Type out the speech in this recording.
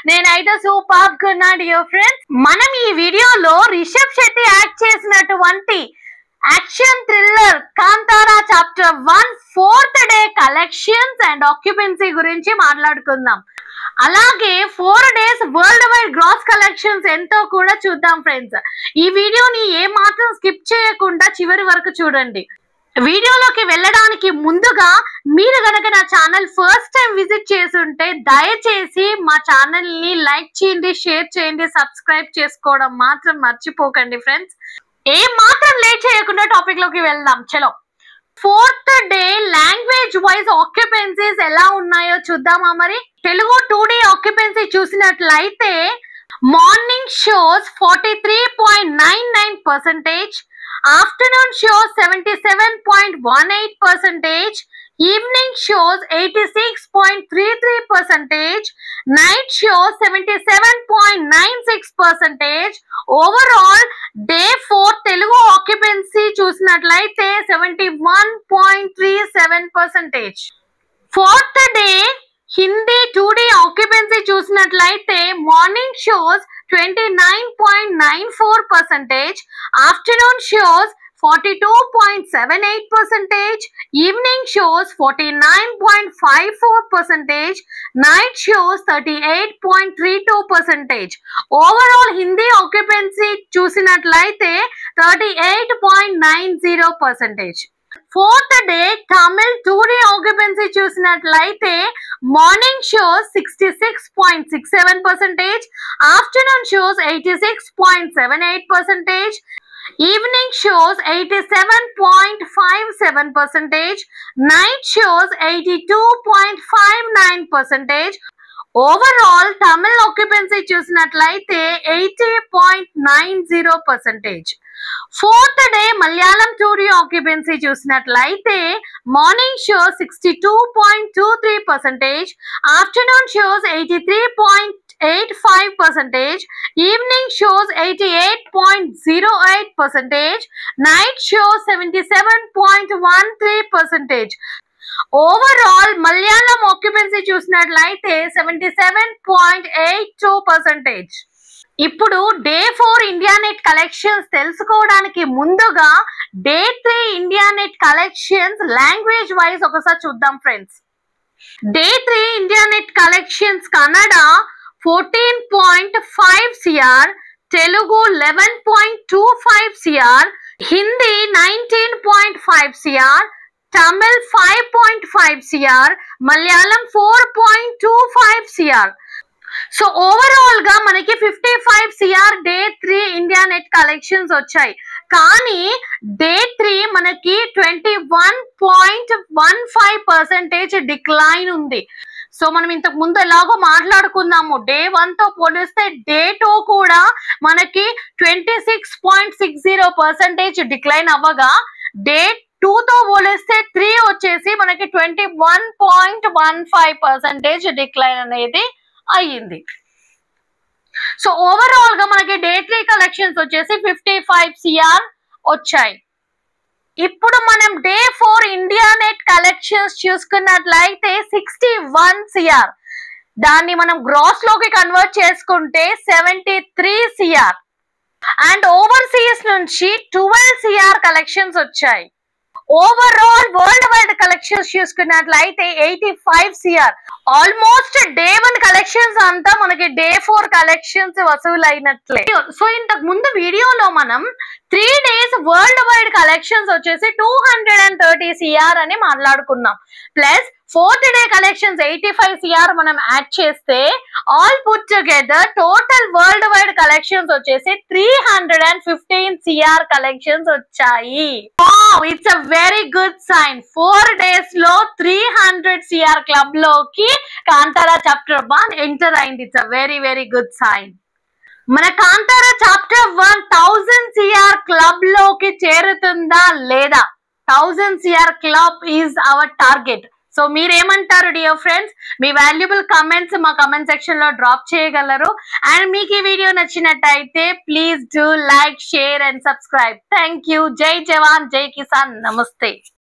నేనైతే సూపర్ గా ఉన్నా డియర్ ఫ్రెండ్స్. మనం ఈ వీడియోలో రిషబ్ శెట్టి యాక్ట్ చేసినటువంటి action thriller Kantara chapter 1 4th day collections and occupancy గురించి మాట్లాడుకుందాం. అలాగే 4 days worldwide gross collections ఎంతో కూడా చూద్దాం ఫ్రెండ్స్. ఈ వీడియోని ఏ మాత్రం స్కిప్ చేయకుండా చివరి వరకు చూడండి. వీడియోలోకి వెళ్ళడానికి ముందుగా మీరు గనక నా ఛానల్ ఫస్ట్ టైం విజిట్ చేస్తుంటే దయచేసి మా ఛానల్ ని లైక్ చేయండి, షేర్ చేయండి, సబ్స్క్రైబ్ చేసుకోవడం మాత్రం మర్చిపోకండి ఫ్రెండ్స్. ఏ మాత్రం లేట్ చేయకుండా టాపిక్ లోకి వెళ్దాం. చలో 4th day language wise occupancies ఎలా ఉన్నాయో చూద్దామా. మరి తెలుగు 2D ఆక్యుపెన్సీ చూసినట్లయితే morning shows 43.99%, afternoon shows 77.18%, evening shows 86.33%, night shows 77.96%. overall day 4 Telugu occupancy చూసినట్లయితే 71.37%. 4th day Hindi 2D occupancy చూసినట్లయితే morning shows 29.94%, afternoon shows 42.78%, evening shows 49.54%, night shows 38.32%. overall Hindi occupancy చూసినట్లయితే 38.90%. 4th day Tamil 2D occupancy చూసినట్లయితే morning shows 66.67%, afternoon shows 86.78%, evening shows 87.57%, night shows 82.59%. overall Tamil occupancy చూసినట్లయితే 80.90%. 4th day Malayalam 2D occupancy చూసినట్లయితే morning shows 62.23%, afternoon shows 83.85%, evening shows 88.08%, night shows 77.13%. overall Malayalam occupancy చూసినట్లయితే 77.82%. ఇప్పుడు day 4 India net collections తెలుసుకోవడానికి ముందుగా day 3 India net collections language wise ఒకసారి చూద్దాం friends. Day 3 India net collections Kannada 14.5 CR, Telugu 11.25 CR, Hindi 19.5 CR, Tamil 5.5 CR, Malayalam 4.25 CR. So overall గా మనకి 55 CR day 3 India net collections వచ్చాయి. కానీ డే 3 మనకి 21.15% డిక్లైన్ ఉంది. సో మనం ఇంతకు ముందు ఎలాగో మాట్లాడుకున్నాము, డే 1 తో పోలిస్తే డే 2 కూడా మనకి 26.60% డిక్లైన్ అవ్వగా డే 2 తో పోలిస్తే 3 వచ్చేసి మనకి 21.15% డిక్లైన్ అనేది అయ్యింది. సో ఓవరాల్ గా మనకి డే 3 కలెక్షన్స్ వచ్చేసి 55 CR వచ్చాయి. ఇప్పుడు మనం డే 4 ఇండియా నెట్ కలెక్షన్స్ చూసుకున్నట్లయితే 61 CR, దాన్ని మనం గ్రాస్ లోకి కన్వర్ట్ చేసుకుంటే 73 CR అండ్ ఓవర్సీస్ నుంచి 12 CR కలెక్షన్స్ వచ్చాయి. ఓవరాల్ వరల్డ్ వైడ్ కలెక్షన్స్ చూసుకున్నట్లయితే 85 CR. ఆల్మోస్ట్ డే 1 కలెక్షన్స్ అంతా మనకి డే 4 కలెక్షన్స్ వసూలు అయినట్లే. సో ఇంతకు ముందు వీడియోలో మనం 3 days వరల్డ్ వైడ్ కలెక్షన్స్ వచ్చేసి 230 CR అని మాట్లాడుకున్నాం. Plus 4th day collections 85 CR మనం యాడ్ చేస్తే all put together total worldwide collections వచ్చేసి 315 CR కలెక్షన్స్ వచ్చాయి. It's a very good sign. 4 days లో 300 CR క్లబ్ లోకి కాంతారా చాప్టర్ 1 ఎంటర్ అయింది. It's a very very good sign. మన Kantara chapter 1 1000 CR club లోకి చేరుతుందా లేదా? 1000 CR club is our target. So మీరేమంటారు dear friends? మీ valuable comments మా comment section లో drop చేయగలరు. అండ్ మీకు ఈ వీడియో నచ్చినట్టయితే please do like, share and subscribe. Thank you. జై జవాన్, జై కిసాన్, నమస్తే.